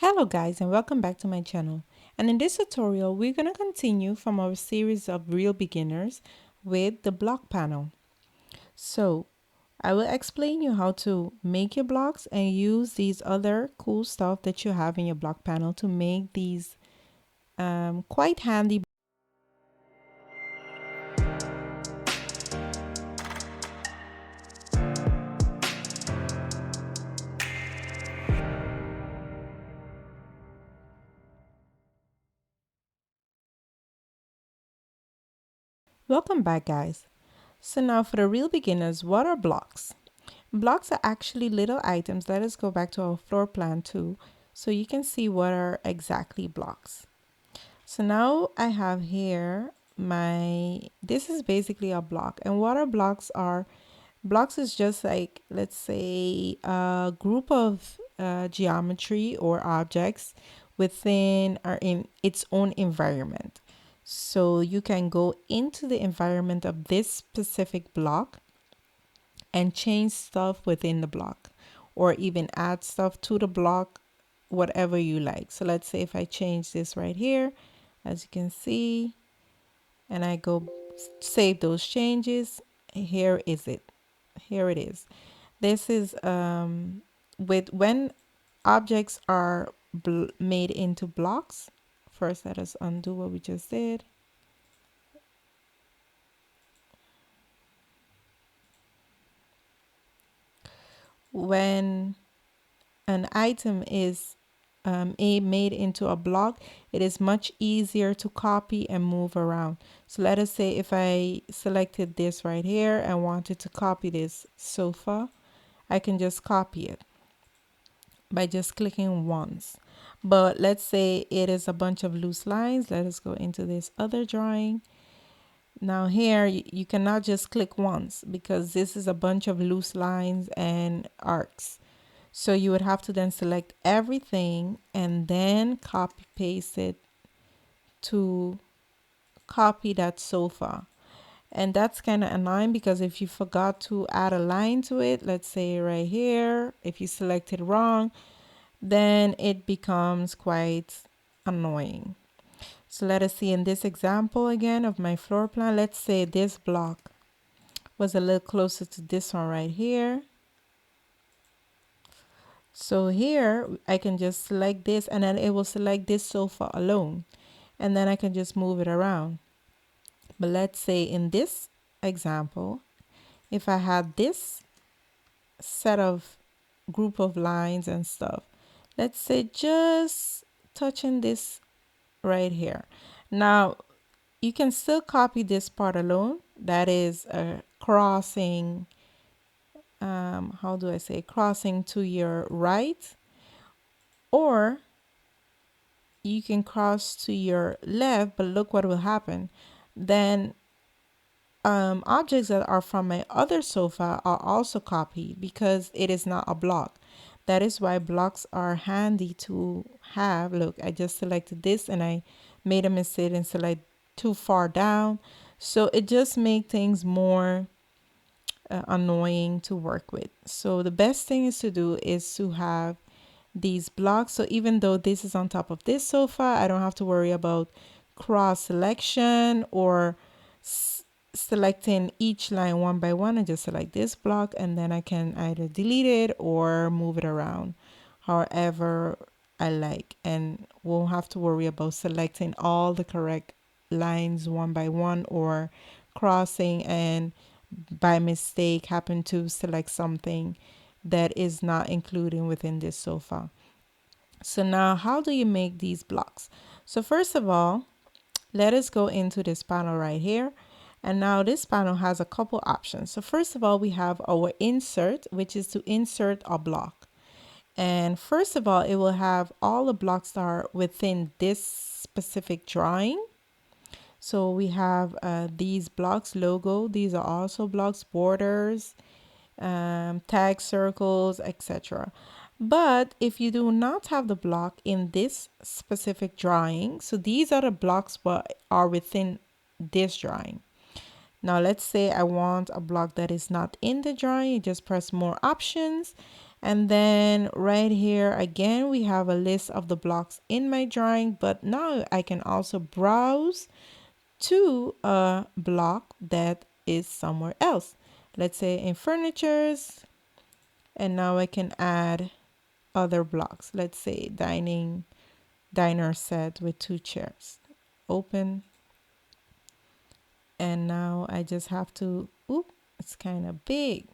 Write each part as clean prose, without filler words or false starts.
Hello guys and welcome back to my channel, and in this tutorial we're going to continue from our series of Real Beginners with the block panel. So I will explain you how to make your blocks and use these other cool stuff that you have in your block panel to make these quite handy. Welcome back guys. So now for the Real Beginners, what are blocks? Blocks are actually little items. Let us go back to our floor plan too so you can see what are exactly blocks. So now I have here this is basically a block, and what are blocks are, blocks is just like, let's say, a group of geometry or objects within or in its own environment. So you can go into the environment of this specific block and change stuff within the block, or even add stuff to the block, whatever you like. So let's say if I change this right here, as you can see, and I go save those changes, here is it. Here it is. This is with when objects are made into blocks. First, let us undo what we just did. When an item is made into a block, it is much easier to copy and move around. So let us say if I selected this right here and wanted to copy this sofa, I can just copy it by just clicking once. But let's say it is a bunch of loose lines. Let us go into this other drawing. Now here you cannot just click once because this is a bunch of loose lines and arcs. So you would have to then select everything and then copy paste it to copy that sofa. And that's kind of annoying because if you forgot to add a line to it, let's say right here, if you selected wrong, then it becomes quite annoying. So let us see in this example again of my floor plan. Let's say this block was a little closer to this one right here. So here I can just select this and then it will select this sofa alone. And then I can just move it around. But let's say in this example, if I had this set of group of lines and stuff, let's say just touching this right here. Now you can still copy this part alone. That is a crossing, how do I say, crossing to your right, or you can cross to your left, but look what will happen. Then objects that are from my other sofa are also copied because it is not a block. That is why blocks are handy to have. Look, I just selected this and I made a mistake and select too far down. So it just makes things more annoying to work with. So the best thing is to do is to have these blocks. So even though this is on top of this sofa, I don't have to worry about cross selection or selecting each line one by one. I just select this block and then I can either delete it or move it around however I like, and won't have to worry about selecting all the correct lines one by one or crossing and by mistake happen to select something that is not included within this sofa. So now how do you make these blocks? So first of all, let us go into this panel right here. And now this panel has a couple options. So first of all, we have our insert, which is to insert a block. And first of all, it will have all the blocks that are within this specific drawing. So we have these blocks, logo, these are also blocks, borders, tag circles, etc. But if you do not have the block in this specific drawing, so these are the blocks what are within this drawing. Now let's say I want a block that is not in the drawing. You just press more options And then right here again, we have a list of the blocks in my drawing, but now I can also browse to a block that is somewhere else. Let's say in furnitures, and now I can add other blocks. Let's say diner set with 2 chairs. Open, and now I just have to, oop, it's kind of big,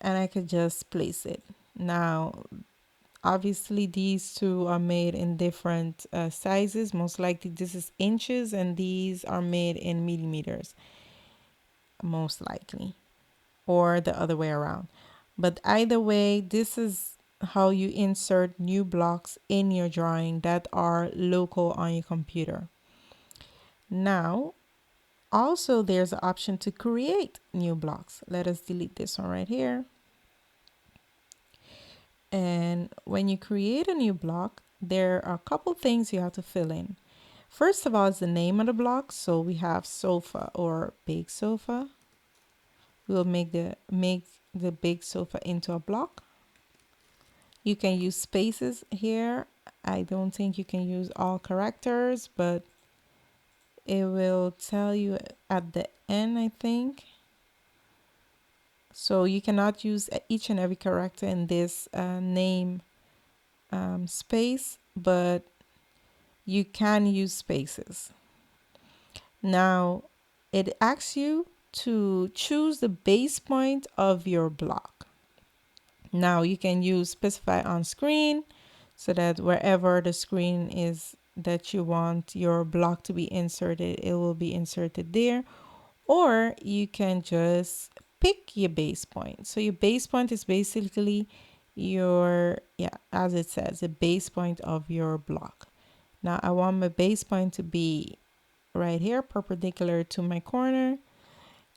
and I could just place it. Now obviously these two are made in different sizes. Most likely this is inches and these are made in millimeters, most likely, or the other way around. But either way, this is how you insert new blocks in your drawing that are local on your computer. Now also there's an option to create new blocks. Let us delete this one right here. And when you create a new block, there are a couple things you have to fill in. First of all is the name of the block. So we have sofa or big sofa. We'll make the big sofa into a block. You can use spaces here. I don't think you can use all characters, but it will tell you at the end, I think. So you cannot use each and every character in this name space, but you can use spaces. Now it asks you to choose the base point of your block. Now you can use specify on screen so that wherever the screen is that you want your block to be inserted, it will be inserted there. Or you can just pick your base point. So your base point is basically your, as it says, the base point of your block. Now I want my base point to be right here, perpendicular to my corner,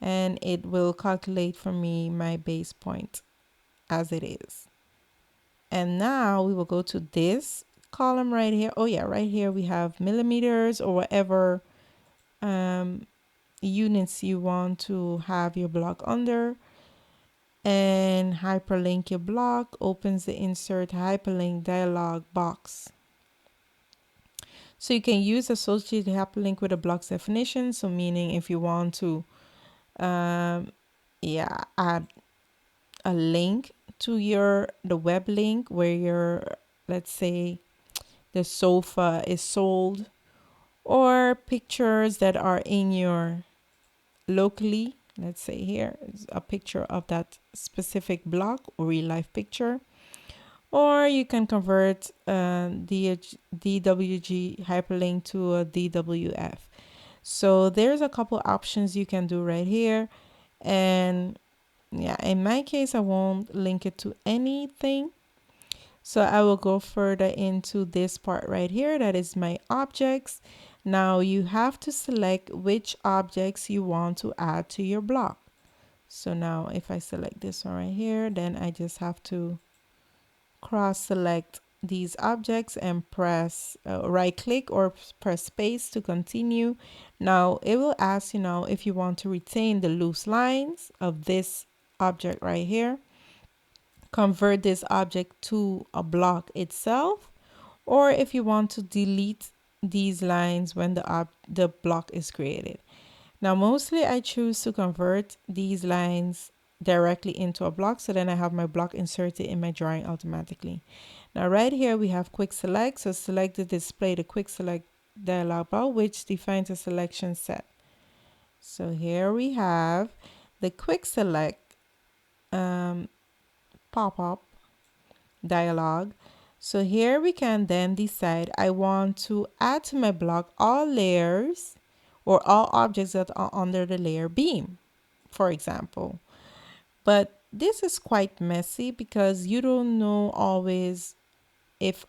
and it will calculate for me my base point as it is. And now we will go to this column right here. Oh yeah, right here we have millimeters or whatever units you want to have your block under. And hyperlink your block opens the insert hyperlink dialog box. So you can use associated hyperlink with a block's definition. So meaning if you want to add a link to the web link where your, let's say, the sofa is sold, or pictures that are in your locally, let's say here is a picture of that specific block or real life picture. Or you can convert DWG hyperlink to a DWF. So there's a couple options you can do right here. And yeah, in my case, I won't link it to anything. So I will go further into this part right here. That is my objects. Now you have to select which objects you want to add to your block. So now if I select this one right here, then I just have to cross select these objects and press right click or press space to continue. Now it will ask you now if you want to retain the loose lines of this object right here, convert this object to a block itself, or if you want to delete these lines when the block is created. Now mostly I choose to convert these lines directly into a block, so then I have my block inserted in my drawing automatically. Now right here we have quick select, so select the display the quick select dialog box, which defines a selection set. So here we have the quick select pop-up dialog. So here we can then decide I want to add to my block all layers or all objects that are under the layer beam, for example. But this is quite messy because you don't know always if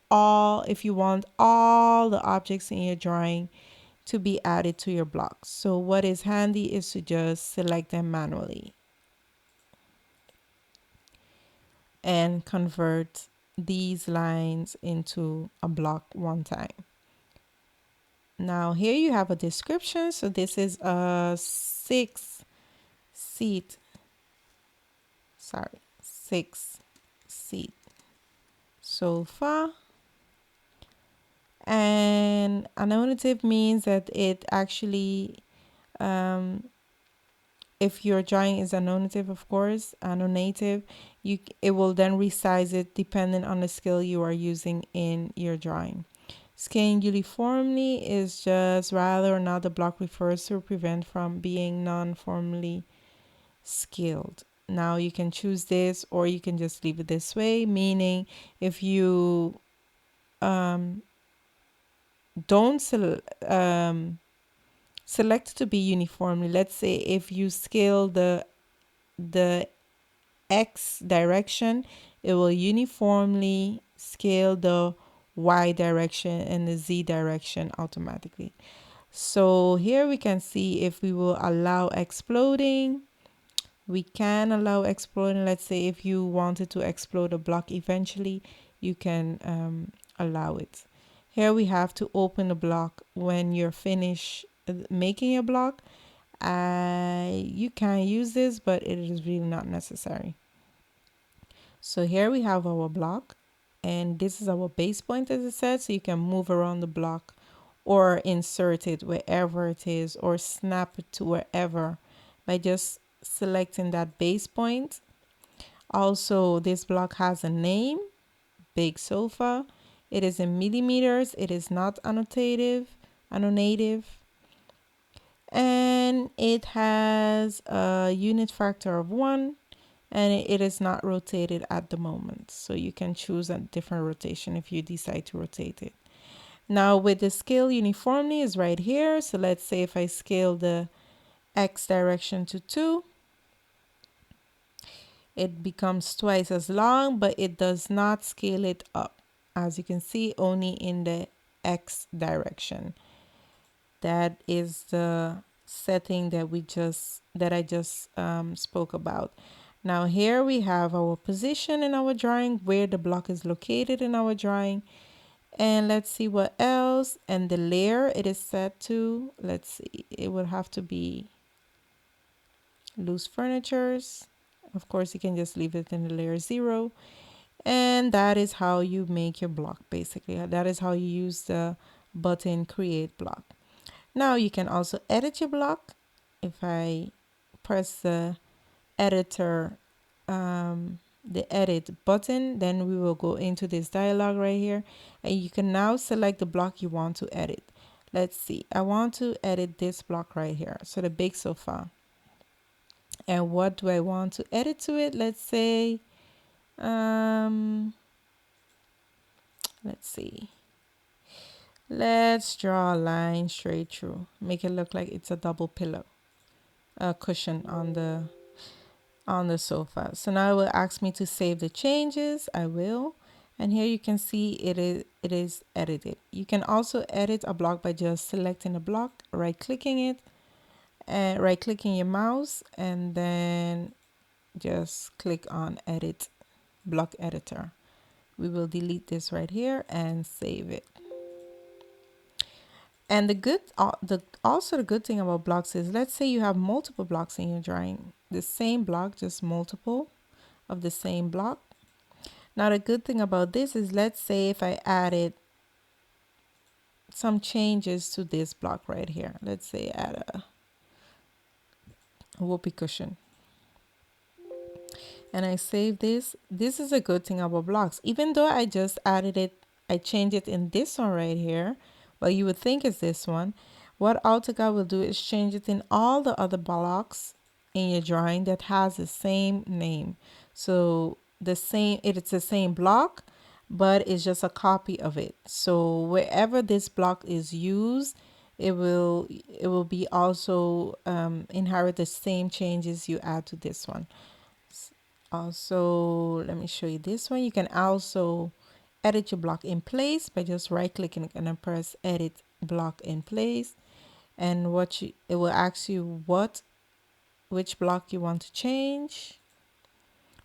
you want all the objects in your drawing to be added to your block. So what is handy is to just select them manually and convert these lines into a block one time. Now here you have a description. So this is a 6 seat seat sofa. And annotative means that it actually, if your drawing is annotative, of course, annotative, it will then resize it depending on the scale you are using in your drawing. Scaling uniformly is just rather or not the block refers to prevent from being non-formally scaled. Now you can choose this or you can just leave it this way, meaning if you don't select to be uniformly, let's say if you scale the X direction, it will uniformly scale the Y direction and the Z direction automatically. So here we can see if we will allow exploding. We can allow exploding. Let's say if you wanted to explode a block eventually, you can allow it. Here we have to open a block when you're finished making a block. You can use this, but it is really not necessary. So here we have our block, and this is our base point, as it said, so you can move around the block or insert it wherever it is or snap it to wherever by just selecting that base point. Also, this block has a name, big sofa. It is in millimeters. It is not annotative, and it has a unit factor of 1, and it is not rotated at the moment. So you can choose a different rotation if you decide to rotate it. Now with the scale uniformly is right here. So let's say if I scale the X direction to 2, it becomes twice as long, but it does not scale it up. As you can see, only in the X direction. That is the setting that I just spoke about. Now here we have our position in our drawing, where the block is located in our drawing. And let's see what else. And the layer it is set to, let's see, it would have to be loose furnitures. Of course, you can just leave it in the layer 0. And that is how you make your block, basically. That is how you use the button create block. Now you can also edit your block. If I press the editor, the edit button, then we will go into this dialog right here, and you can now select the block you want to edit. Let's see, I want to edit this block right here, so the big sofa. And what do I want to edit to it? Let's say let's see, let's draw a line straight through, make it look like it's a double pillow, a cushion on the sofa. So now it will ask me to save the changes. I will. And here you can see it is edited. You can also edit a block by just selecting a block, right-clicking it, and right-clicking your mouse, and then just click on Edit Block Editor. We will delete this right here and save it. And also the good thing about blocks is, let's say you have multiple blocks in your drawing, the same block, just multiple of the same block. Now the good thing about this is, let's say if I added some changes to this block right here, let's say add a whoopee cushion, and I save this. This is a good thing about blocks. Even though I just added it, I changed it in this one right here, well, you would think it's this one. What AutoCAD will do is change it in all the other blocks in your drawing that has the same name. So it's the same block, but it's just a copy of it. So wherever this block is used, it will be also inherit the same changes you add to this one. Also, let me show you this one. You can also edit your block in place by just right-clicking and then press edit block in place, and it will ask you which block you want to change.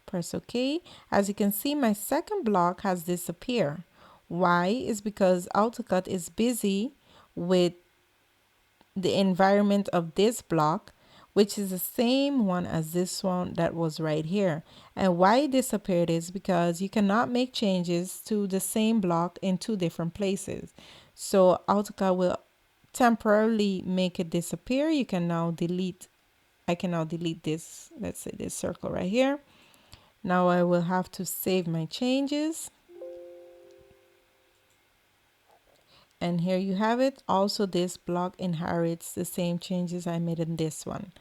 Press OK. As you can see, my second block has disappeared. Why? Is because AutoCAD is busy with the environment of this block, which is the same one as this one that was right here. And why it disappeared is because you cannot make changes to the same block in two different places. So AutoCAD will temporarily make it disappear. You can now delete, I can now delete this, let's say this circle right here. Now I will have to save my changes. And here you have it. Also, this block inherits the same changes I made in this one.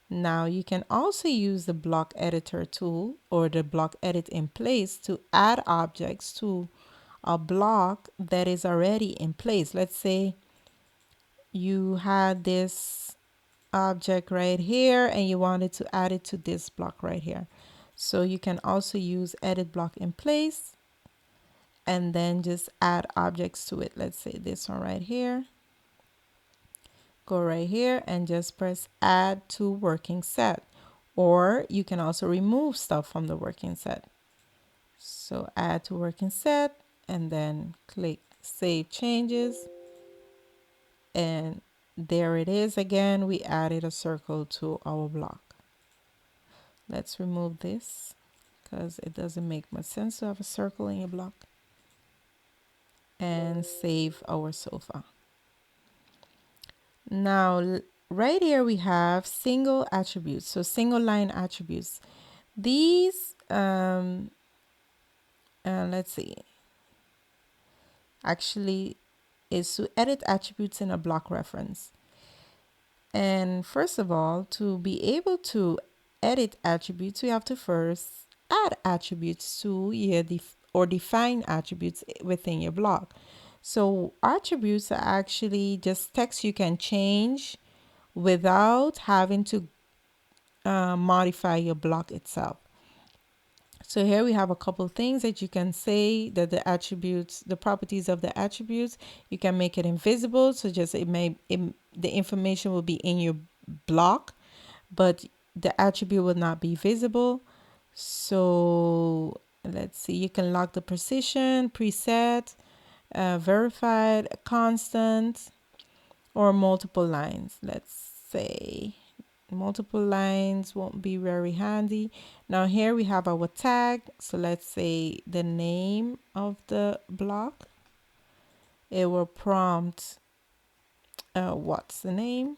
Now you can also use the block editor tool or the block edit in place to add objects to a block that is already in place. Let's say you had this object right here and you wanted to add it to this block right here. So you can also use edit block in place and then just add objects to it. Let's say this one right here. Go right here and just press add to working set. Or you can also remove stuff from the working set. So add to working set and then click save changes. And there it is again. We added a circle to our block. Let's remove this because it doesn't make much sense to have a circle in your block. And save our sofa. Now, right here we have single attributes, so single line attributes. These, let's see, actually is to edit attributes in a block reference. And first of all, to be able to edit attributes, we have to first add attributes to your or define attributes within your block. So attributes are actually just text you can change without having to modify your block itself. So here we have a couple things that you can say that the attributes, the properties of the attributes, you can make it invisible. So just the information will be in your block, but the attribute will not be visible. So let's see, you can lock the precision, preset, verified, constant, or multiple lines. Let's say multiple lines won't be very handy. Now here we have our tag. So let's say the name of the block. It will prompt what's the name.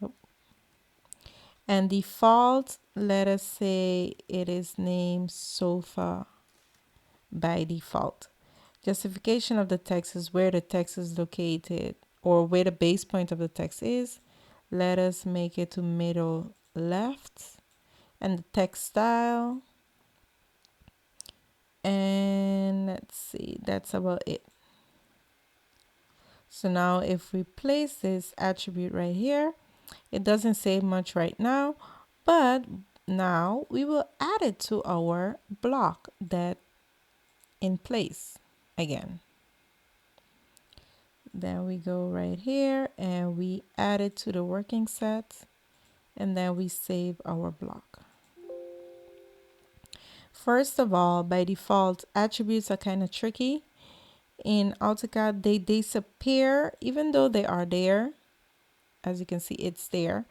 Oh. And default, let us say it is named sofa by default. Justification of the text is where the text is located or where the base point of the text is. Let us make it to middle left. And the text style. And let's see, that's about it. So now if we place this attribute right here, it doesn't say much right now, but now we will add it to our block that in place again. Then we go right here and we add it to the working set and then we save our block. First of all, by default, attributes are kind of tricky. In AutoCAD, they disappear even though they are there. As you can see, it's there.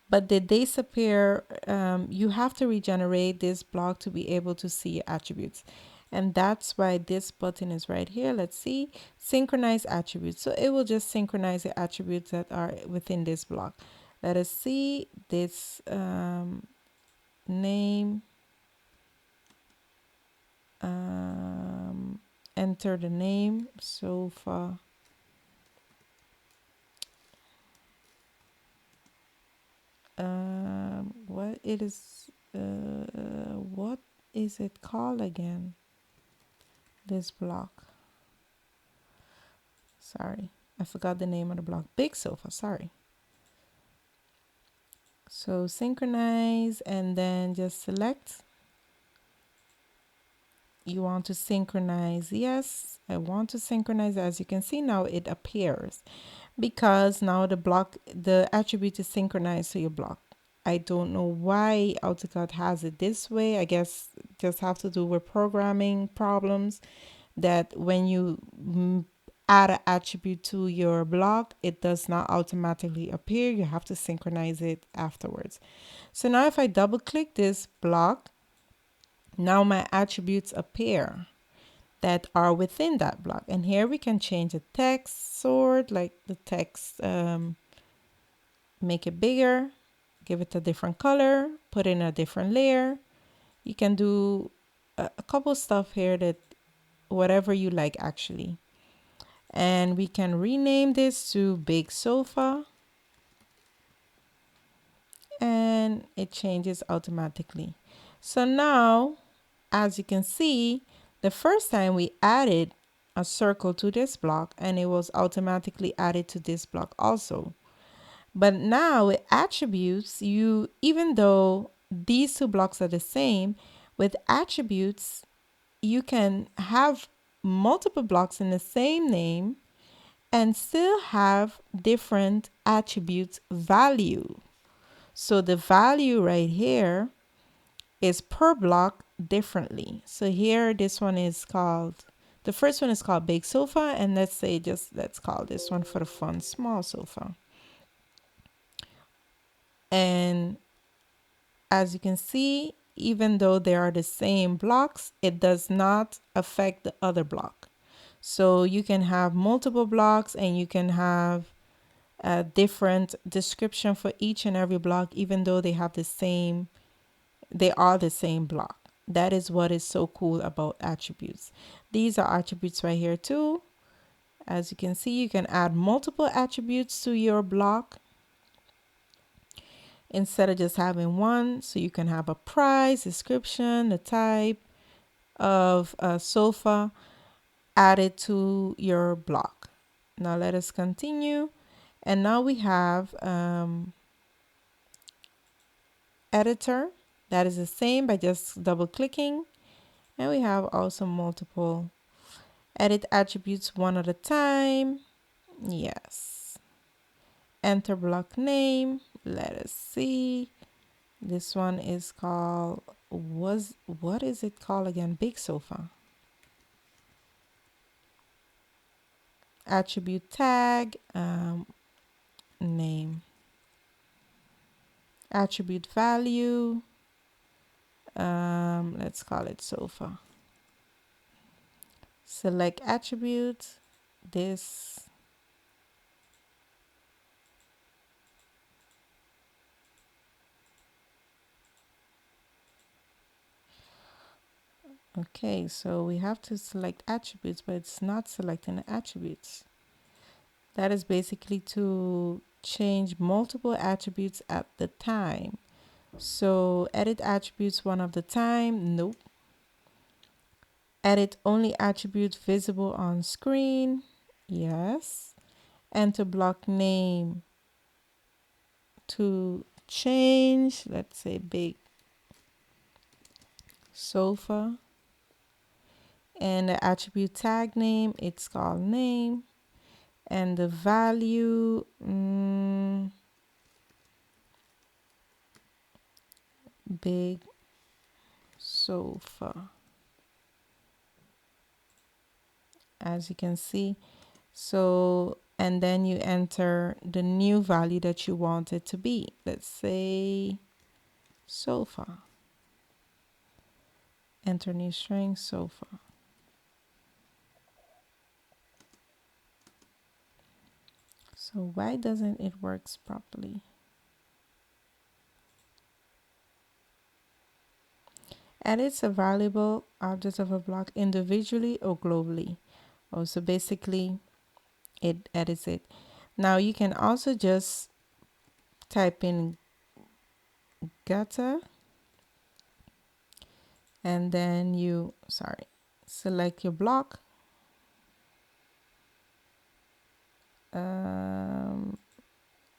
But they disappear. You have to regenerate this block to be able to see attributes. And that's why this button is right here. Let's see, synchronize attributes. So it will just synchronize the attributes that are within this block. Let us see this name. Enter the name, sofa. What it is, what is it called again? This block. Sorry, I forgot the name of the block. Big sofa, sorry. So synchronize and then just select. You want to synchronize. Yes, I want to synchronize. As you can see now, it appears because now the attribute is synchronized to your block. I don't know why AutoCAD has it this way. I guess just have to do with programming problems that when you add an attribute to your block, it does not automatically appear. You have to synchronize it afterwards. So now if I double click this block, now my attributes appear that are within that block. And here we can change the text sort, like the text, make it bigger, give it a different color, put in a different layer. You can do a couple stuff here, that whatever you like actually. And we can rename this to Big Sofa, and it changes automatically. So now, as you can see, the first time we added a circle to this block and it was automatically added to this block also. But now with attributes, even though these two blocks are the same, with attributes, you can have multiple blocks in the same name and still have different attributes value. So the value right here is per block differently. So here, this one is called, the first one is called Big Sofa, and let's call this one for the fun Small Sofa. And as you can see, even though they are the same blocks, it does not affect the other block. So you can have multiple blocks and you can have a different description for each and every block, even though they are the same block. That is what is so cool about attributes. These are attributes right here too. As you can see, you can add multiple attributes to your block instead of just having one. So you can have a price, description, the type of a sofa added to your block. Now let us continue. And now we have editor. That is the same by just double clicking. And we have also multiple edit attributes one at a time. Yes. Enter block name. Let us see. This one is called, what is it called again? Big Sofa. Attribute tag, name. Attribute value, let's call it sofa. Select attribute, this. Okay, so we have to select attributes, but it's not selecting the attributes. That is basically to change multiple attributes at the time. So edit attributes one at a time, nope. Edit only attributes visible on screen, yes. Enter block name to change, let's say Big Sofa. And the attribute tag name, it's called name. And the value, Big Sofa. As you can see. So, and then you enter the new value that you want it to be. Let's say sofa. Enter new string, sofa. So why doesn't it works properly? Edits a valuable object of a block individually or globally. Oh, so basically it edits it. Now you can also just type in gutter and then you, select your block.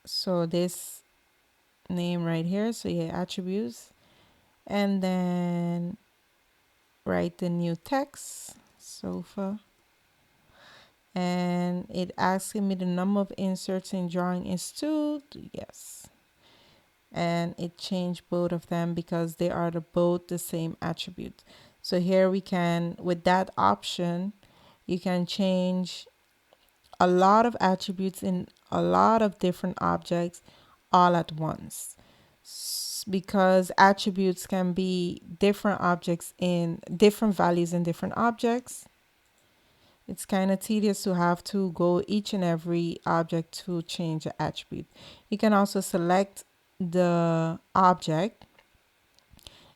So this name right here, so your attributes, and then write the new text, sofa, and it asking me the number of inserts in drawing is 2, yes, and it changed both of them because they are both the same attribute. So here we can, with that option, you can change a lot of attributes in a lot of different objects all at once. Because attributes can be different objects in different values in different objects, it's kind of tedious to have to go each and every object to change the attribute. You can also select the object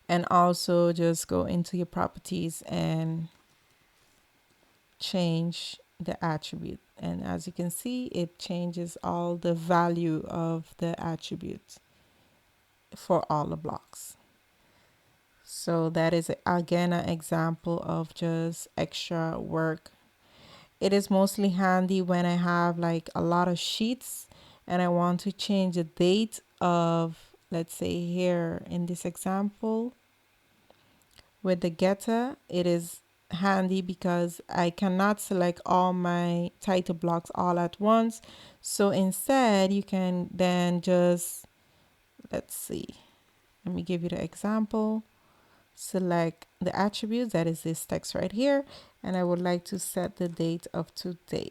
and also just go into your properties and change the attribute. And as you can see, it changes all the value of the attribute for all the blocks. So that is again an example of just extra work. It is mostly handy when I have like a lot of sheets and I want to change the date of, let's say here in this example with the getter, it is handy because I cannot select all my title blocks all at once. So instead you can then just, let's see, let me give you the example. Select the attribute, that is this text right here, and I would like to set the date of today,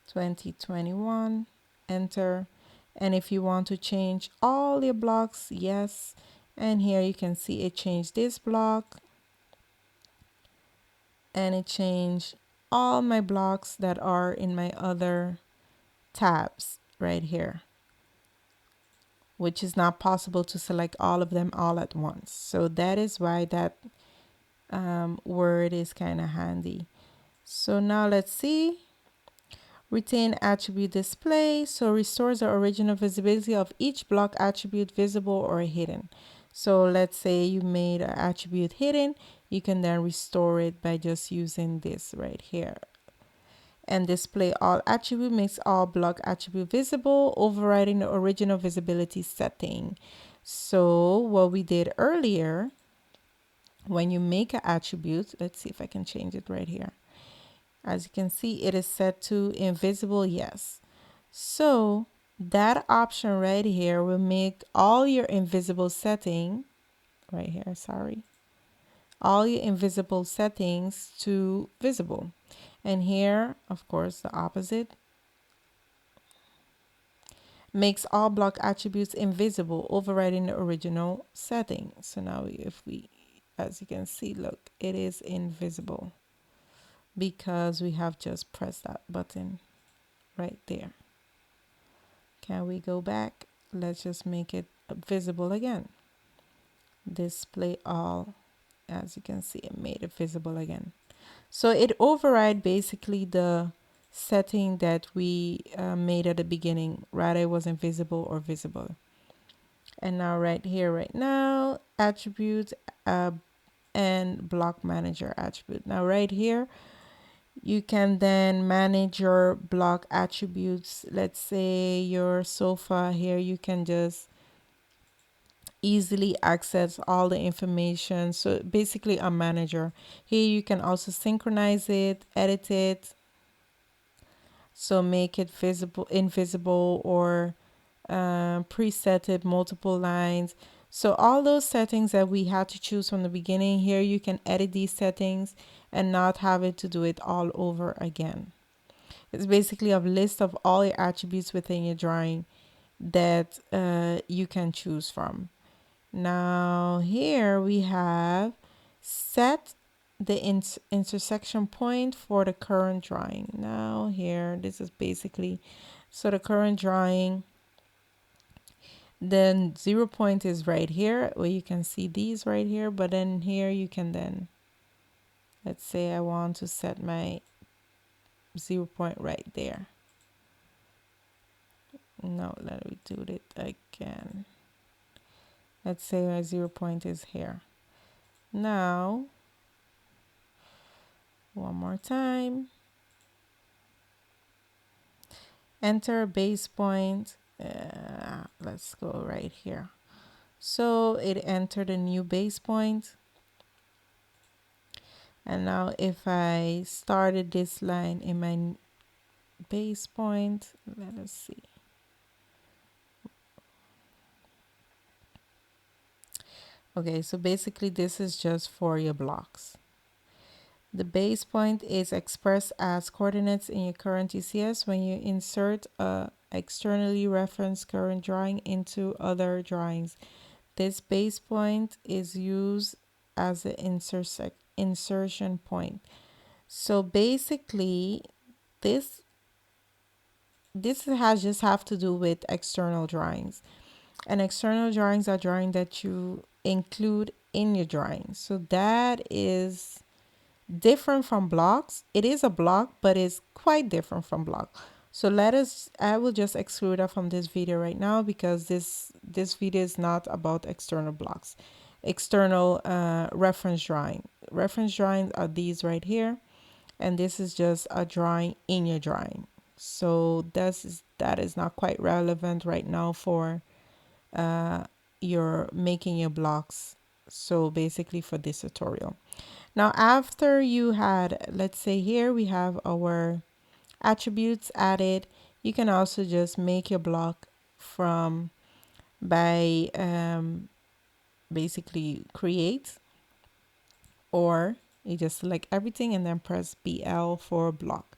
2021, enter. And if you want to change all your blocks, yes, and here you can see it changed this block and it changed all my blocks that are in my other tabs right here, which is not possible to select all of them all at once. So that is why that word is kind of handy. So now let's see. Retain attribute display. So restores the original visibility of each block attribute visible or hidden. So let's say you made an attribute hidden. You can then restore it by just using this right here. And display all attribute makes all block attribute visible, overriding the original visibility setting. So what we did earlier, when you make an attribute, let's see if I can change it right here. As you can see, it is set to invisible, yes. So that option right here will make all your invisible setting, right here, sorry, all your invisible settings to visible. And here, of course, the opposite makes all block attributes invisible, overriding the original setting. So now if we, as you can see, look, it is invisible because we have just pressed that button right there. Can we go back? Let's just make it visible again. Display all. As you can see, it made it visible again. So it override basically the setting that we made at the beginning, rather it was invisible or visible. And now right here, right now, attributes and block manager attribute. Now right here, you can then manage your block attributes. Let's say your sofa here, you can just easily access all the information. So basically a manager. Here you can also synchronize it, edit it. So make it visible, invisible, or preset it multiple lines. So all those settings that we had to choose from the beginning, here you can edit these settings and not have it to do it all over again. It's basically a list of all your attributes within your drawing that you can choose from. Now here we have set the intersection point for the current drawing. Now here, this is basically, so the current drawing, then 0 point is right here where you can see these right here, but then here you can then, let's say I want to set my 0 point right there. No, let me do it again. Let's say my 0 point is here. Now, one more time. Enter base point. Let's go right here. So it entered a new base point. And now if I started this line in my base point, let us see. Okay, so basically this is just for your blocks. The base point is expressed as coordinates in your current ECS when you insert a externally referenced current drawing into other drawings. This base point is used as an insertion point. So basically, this this has just have to do with external drawings. And external drawings are drawings that you include in your drawing. So that is different from blocks. It is a block, but it's quite different from block. So I will just exclude that from this video right now because this video is not about external blocks. External reference drawing. Reference drawings are these right here, and this is just a drawing in your drawing. So that is not quite relevant right now for your making your blocks. So basically for this tutorial. Now, after you had, let's say here we have our attributes added, you can also just make your block from by basically create, or you just select everything and then press BL for block.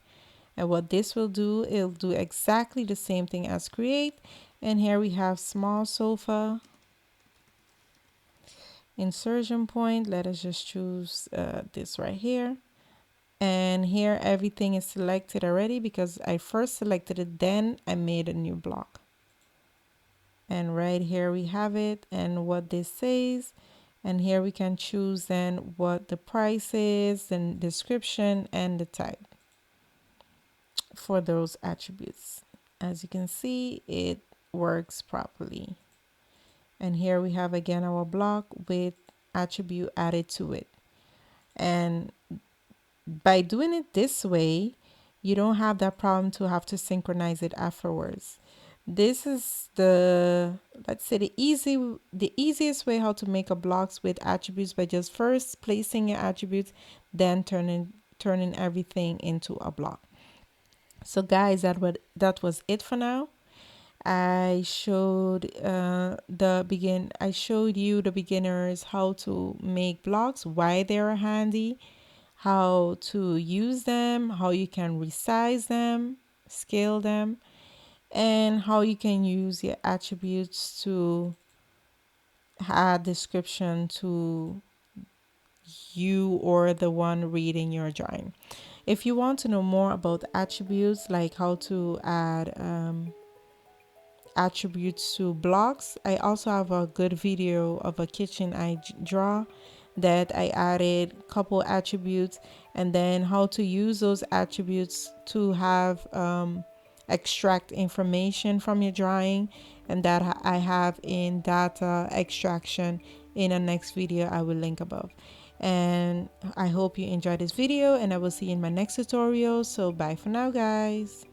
And what this will do, it'll do exactly the same thing as create. And here we have small sofa, insertion point. Let us just choose this right here. And here everything is selected already because I first selected it, then I made a new block. And right here we have it and what this says. And here we can choose then what the price is, and description and the type for those attributes. As you can see, it works properly. And here we have again our block with attribute added to it. And by doing it this way, you don't have that problem to have to synchronize it afterwards. This is let's say the easiest way how to make a blocks with attributes, by just first placing your attributes, then turning everything into a block. So guys, that was it for now. I showed I showed you the beginners how to make blocks, why they are handy, how to use them, how you can resize them, scale them, and how you can use your attributes to add description to you or the one reading your drawing. If you want to know more about attributes, like how to add attributes to blocks, I also have a good video of a kitchen I draw that I added a couple attributes, and then how to use those attributes to have extract information from your drawing, and that I have in data extraction in a next video I will link above. And I hope you enjoyed this video, and I will see you in my next tutorial. So bye for now, guys.